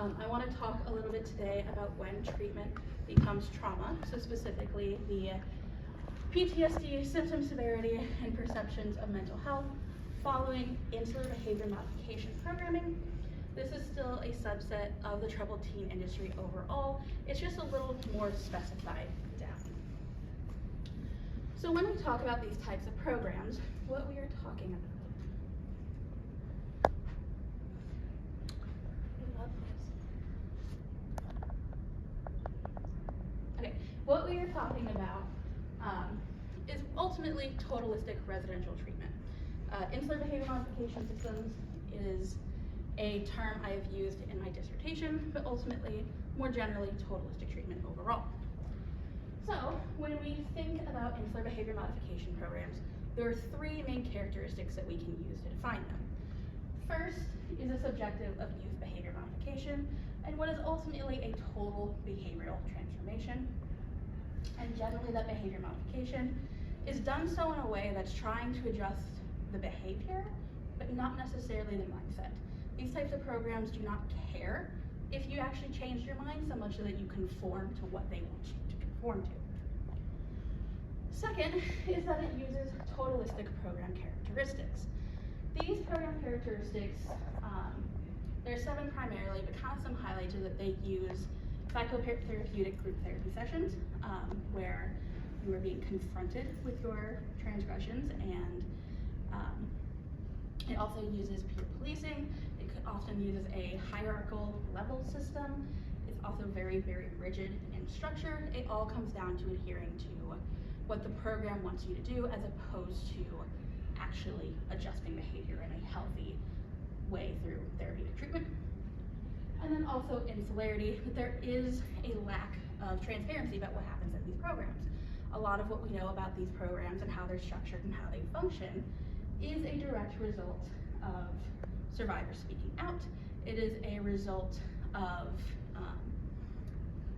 I want to talk a little bit today about when treatment becomes trauma, so specifically the PTSD, symptom severity, and perceptions of mental health following insular behavior modification programming. This is still a subset of the troubled teen industry overall. It's just a little more specified down. So when we talk about these types of programs, what we are talking about. Okay, what we are talking about is ultimately totalistic residential treatment. Insular behavior modification systems is a term I have used in my dissertation, but ultimately, more generally, totalistic treatment overall. So, when we think about insular behavior modification programs, there are three main characteristics that we can use to define them. First is a subjective of youth behavior modification, and what is ultimately a total behavioral transformation. And generally, that behavior modification is done so in a way that's trying to adjust the behavior, but not necessarily the mindset. These types of programs do not care if you actually change your mind so much so that you conform to what they want you to conform to. Second is that it uses totalistic program characteristics. These program characteristics, there are 7 primarily, but kind of some highlights are that they use psychotherapeutic group therapy sessions where you are being confronted with your transgressions, and it also uses peer policing. It often uses a hierarchical level system. It's also very, very rigid in structure. It all comes down to adhering to what the program wants you to do as opposed to actually adjusting behavior in a healthy way through therapeutic treatment. And then also insularity, but there is a lack of transparency about what happens in these programs. A lot of what we know about these programs and how they're structured and how they function is a direct result of survivors speaking out. It is a result of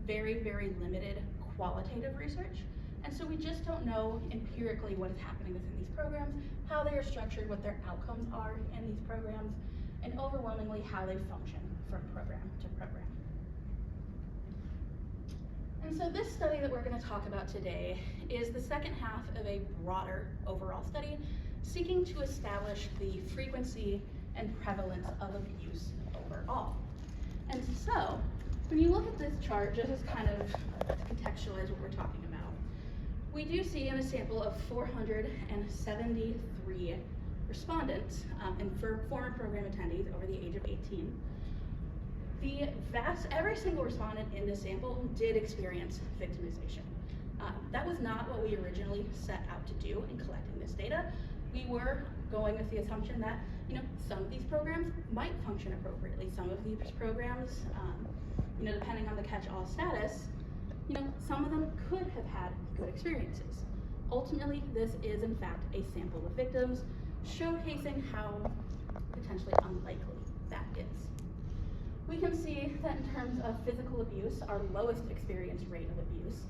very, very limited qualitative research. And so we just don't know empirically what is happening within these programs, how they are structured, what their outcomes are in these programs, and overwhelmingly how they function from program to program. And so this study that we're going to talk about today is the second half of a broader overall study seeking to establish the frequency and prevalence of abuse overall. And so, when you look at this chart, just as kind of to contextualize what we're talking about, we do see in a sample of 473 respondents and for former program attendees over the age of 18, every single respondent in this sample did experience victimization. That was not what we originally set out to do in collecting this data. We were going with the assumption that, some of these programs might function appropriately. Some of these programs, depending on the catch-all status, some of them could have had good experiences. Ultimately, this is in fact a sample of victims, showcasing how potentially unlikely that is. We can see that in terms of physical abuse, our lowest experience rate of abuse,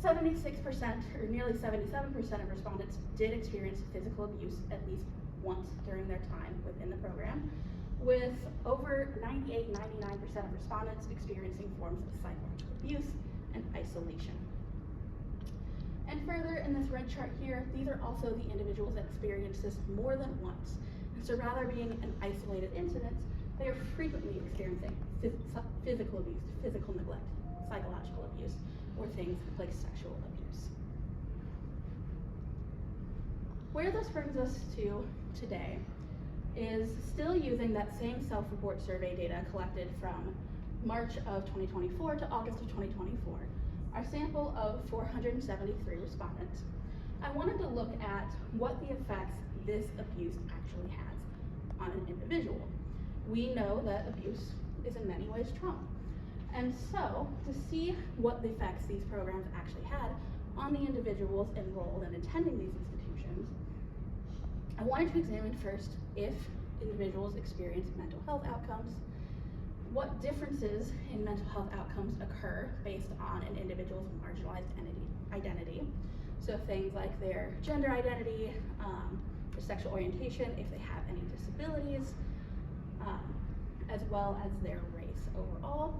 76% or nearly 77% of respondents did experience physical abuse at least once during their time within the program, with over 98-99% of respondents experiencing forms of psychological abuse and isolation. And further, in this red chart here, these are also the individuals that experience this more than once. And so rather being an isolated incident, they are frequently experiencing physical abuse, physical neglect, psychological abuse, or things like sexual abuse. Where this brings us to today is still using that same self-report survey data collected from March of 2024 to August of 2024, our sample of 473 respondents. I wanted to look at what the effects this abuse actually has on an individual. We know that abuse is in many ways trauma. And so, to see what the effects these programs actually had on the individuals enrolled and attending these institutions, I wanted to examine first if individuals experience mental health outcomes, what differences in mental health outcomes occur based on an individual's marginalized identity. So things like their gender identity, their sexual orientation, if they have any disabilities, as well as their race overall,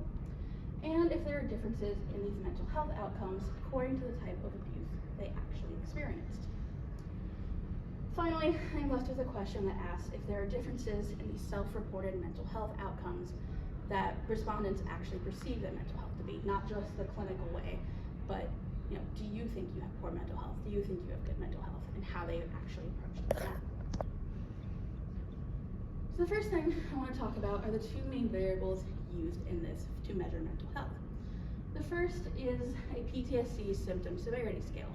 and if there are differences in these mental health outcomes according to the type of abuse they actually experienced. Finally, I'm left with a question that asks if there are differences in the self-reported mental health outcomes that respondents actually perceive their mental health to be, not just the clinical way, but do you think you have poor mental health? Do you think you have good mental health? And how they actually approach that. So the first thing I want to talk about are the two main variables used in this to measure mental health. The first is a PTSD symptom severity scale.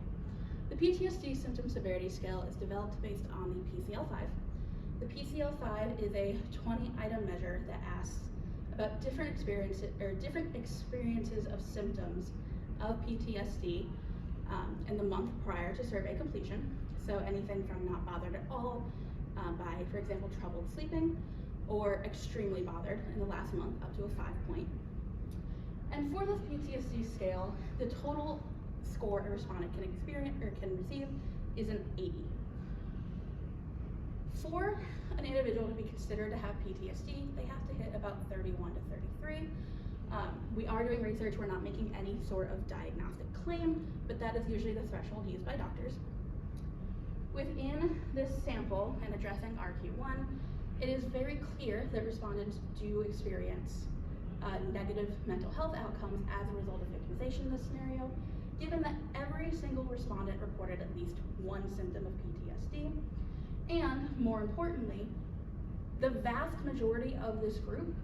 The PTSD symptom severity scale is developed based on the PCL-5. The PCL-5 is a 20-item measure that asks about different experiences of symptoms of PTSD in the month prior to survey completion. So anything from not bothered at all by, for example, troubled sleeping, or extremely bothered in the last month up to a 5-point. And for this PTSD scale, the total score a respondent can experience or can receive is an 80. For an individual to be considered to have PTSD, they have to hit about 31 to 33. We are doing research, we're not making any sort of diagnostic claim, but that is usually the threshold used by doctors. Within this sample and addressing RQ1, it is very clear that respondents do experience negative mental health outcomes as a result of victimization in this scenario, given that every single respondent reported at least one symptom of PTSD, and more importantly, the vast majority of this group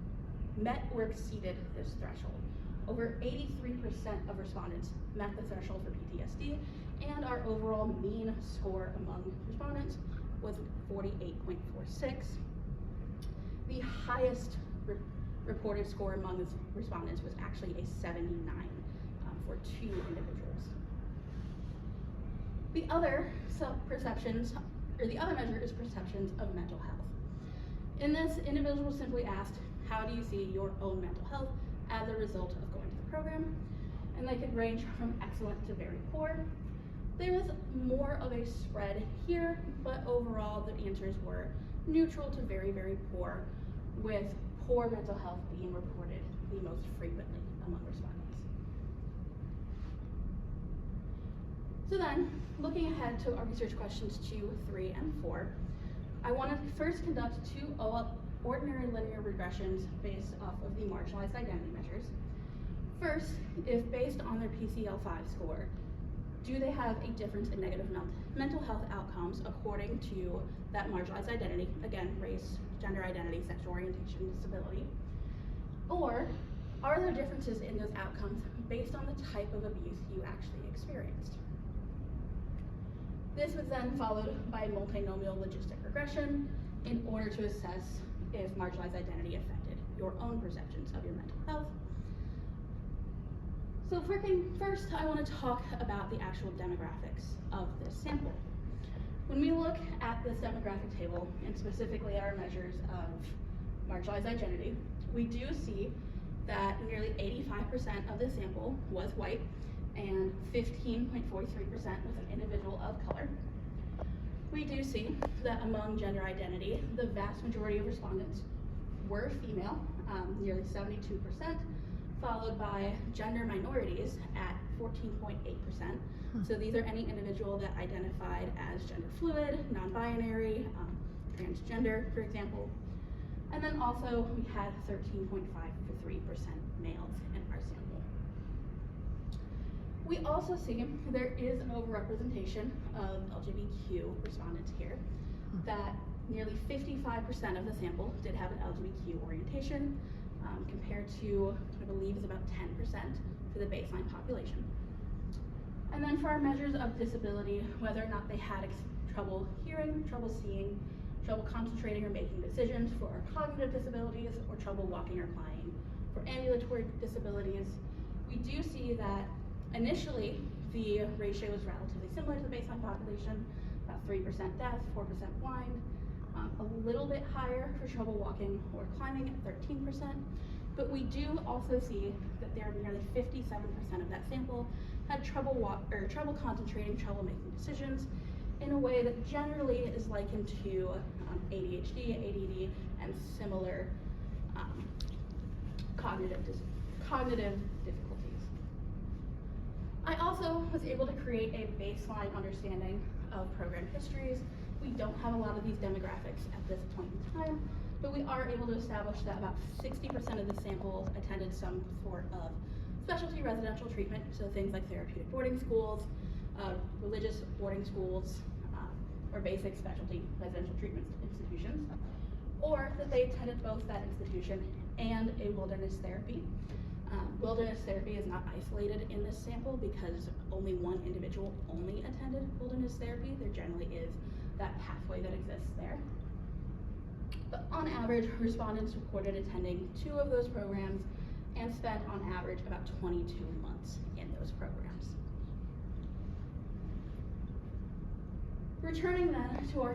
met or exceeded this threshold. Over 83% of respondents met the threshold for PTSD, and our overall mean score among respondents was 48.46. The highest reported score among the respondents was actually a 79 for 2 individuals. The other measure is perceptions of mental health. In this, individuals simply asked, how do you see your own mental health as a result of going to the program? And they could range from excellent to very poor. There was more of a spread here, but overall the answers were neutral to very, very poor, with poor mental health being reported the most frequently among respondents. So then, looking ahead to our research questions 2, 3, and 4, I want to first conduct 2 ordinary linear regressions based off of the marginalized identity measures. First, if based on their PCL-5 score, do they have a difference in negative mental health outcomes according to that marginalized identity, again, race, gender identity, sexual orientation, disability, or are there differences in those outcomes based on the type of abuse you actually experienced? This was then followed by multinomial logistic regression in order to assess if marginalized identity affected your own perceptions of your mental health. So first, I want to talk about the actual demographics of this sample. When we look at this demographic table, and specifically our measures of marginalized identity, we do see that nearly 85% of the sample was white, and 15.43% was an individual of color. We do see that among gender identity, the vast majority of respondents were female, nearly 72%, followed by gender minorities at 14.8%. So these are any individual that identified as gender fluid, non-binary, transgender, for example. And then also we had 13.53% males in our sample. We also see there is an overrepresentation of LGBTQ respondents here, that nearly 55% of the sample did have an LGBTQ orientation, compared to, I believe, is about 10% for the baseline population. And then for our measures of disability, whether or not they had trouble hearing, trouble seeing, trouble concentrating or making decisions for our cognitive disabilities, or trouble walking or flying for ambulatory disabilities, we do see that initially the ratio is relatively similar to the baseline population, about 3% deaf, 4% blind, a little bit higher for trouble walking or climbing at 13%, but we do also see that there are nearly 57% of that sample had trouble concentrating, trouble making decisions in a way that generally is likened to ADHD, ADD, and similar cognitive difficulties. I also was able to create a baseline understanding of program histories. We don't have a lot of these demographics at this point in time, but we are able to establish that about 60% of the sample attended some sort of specialty residential treatment, so things like therapeutic boarding schools, religious boarding schools, or basic specialty residential treatment institutions, or that they attended both that institution and a wilderness therapy. Wilderness therapy is not isolated in this sample because only one individual only attended wilderness therapy. There generally is that pathway that exists there. But on average, respondents reported attending 2 of those programs and spent on average about 22 months in those programs. Returning then to our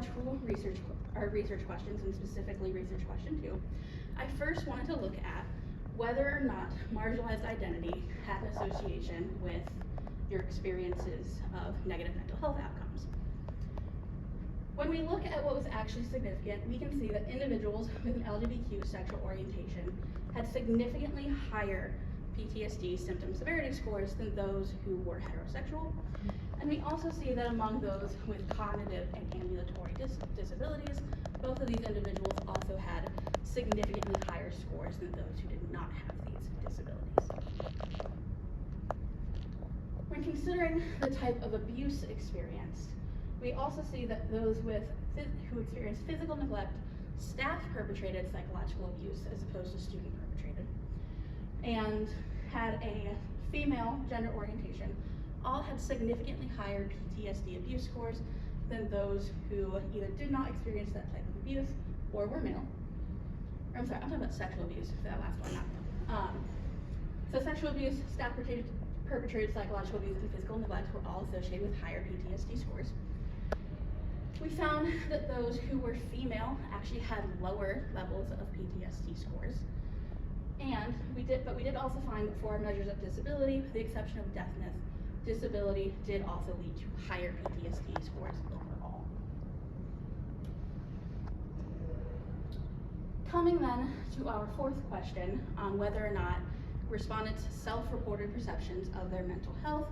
research questions, and specifically research question 2, I first wanted to look at whether or not marginalized identity had an association with your experiences of negative mental health outcomes. When we look at what was actually significant, we can see that individuals with an LGBTQ sexual orientation had significantly higher PTSD symptom severity scores than those who were heterosexual. And we also see that among those with cognitive and ambulatory disabilities, both of these individuals also had significantly higher scores than those who did not have these disabilities. When considering the type of abuse experienced, we also see that those who experienced physical neglect, staff-perpetrated psychological abuse as opposed to student-perpetrated, and had a female gender orientation, all had significantly higher PTSD abuse scores than those who either did not experience that type of abuse or were male. I'm sorry, I'm talking about sexual abuse for that last one, not male. So sexual abuse, staff-perpetrated psychological abuse, and physical neglect were all associated with higher PTSD scores. We found that those who were female actually had lower levels of PTSD scores. And we did also find that for our measures of disability, with the exception of deafness, disability did also lead to higher PTSD scores overall. Coming then to our 4th question on whether or not respondents' self-reported perceptions of their mental health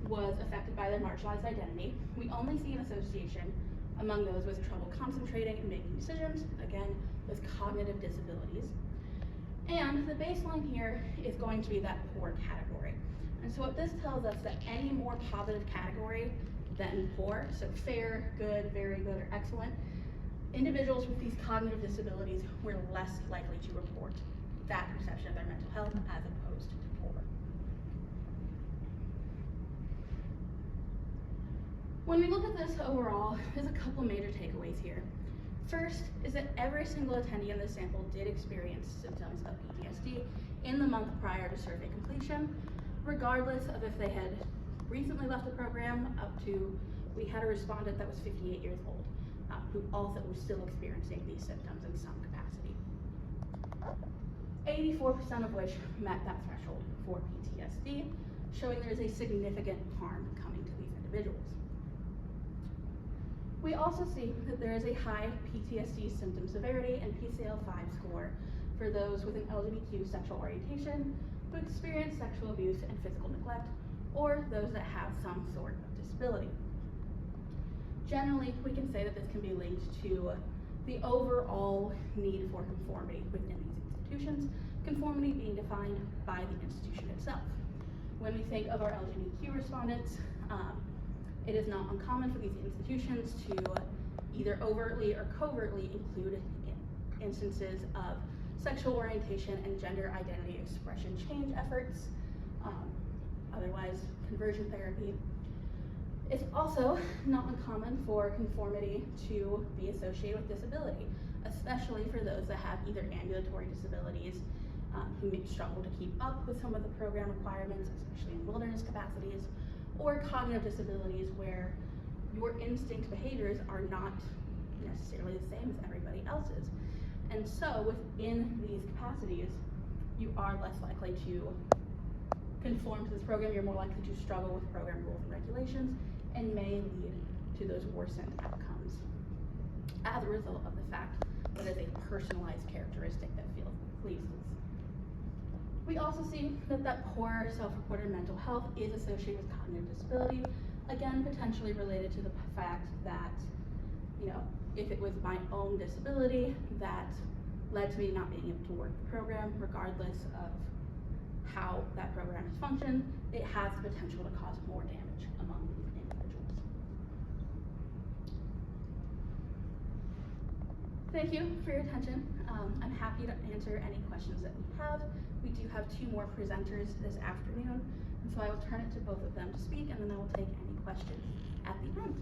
was affected by their marginalized identity, we only see an association among those with trouble concentrating and making decisions, again, with cognitive disabilities. And the baseline here is going to be that poor category. And so what this tells us that any more positive category than poor, so fair, good, very good, or excellent, individuals with these cognitive disabilities were less likely to report that perception of their mental health as opposed to poor. When we look at this overall, there's a couple major takeaways here. First is that every single attendee in this sample did experience symptoms of PTSD in the month prior to survey completion, regardless of if they had recently left the program up to, we had a respondent that was 58 years old, who also was still experiencing these symptoms in some capacity. 84% of which met that threshold for PTSD, showing there is a significant harm coming to these individuals. We also see that there is a high PTSD symptom severity and PCL-5 score for those with an LGBTQ sexual orientation who experience sexual abuse and physical neglect, or those that have some sort of disability. Generally, we can say that this can be linked to the overall need for conformity within these institutions, conformity being defined by the institution itself. When we think of our LGBTQ respondents, it is not uncommon for these institutions to either overtly or covertly include instances of sexual orientation and gender identity expression change efforts, otherwise conversion therapy. It's also not uncommon for conformity to be associated with disability, especially for those that have either ambulatory disabilities, who may struggle to keep up with some of the program requirements, especially in wilderness capacities, or cognitive disabilities where your instinct behaviors are not necessarily the same as everybody else's. And so within these capacities, you are less likely to conform to this program, you're more likely to struggle with program rules and regulations, and may lead to those worsened outcomes as a result of the fact that it is a personalized characteristic that please. We also see that poor self-reported mental health is associated with cognitive disability, again, potentially related to the fact that, if it was my own disability that led to me not being able to work the program, regardless of how that program has functioned, it has the potential to cause more damage among these individuals. Thank you for your attention. I'm happy to answer any questions that we have. We do have 2 more presenters this afternoon, and so I will turn it to both of them to speak, and then I will take any questions at the end.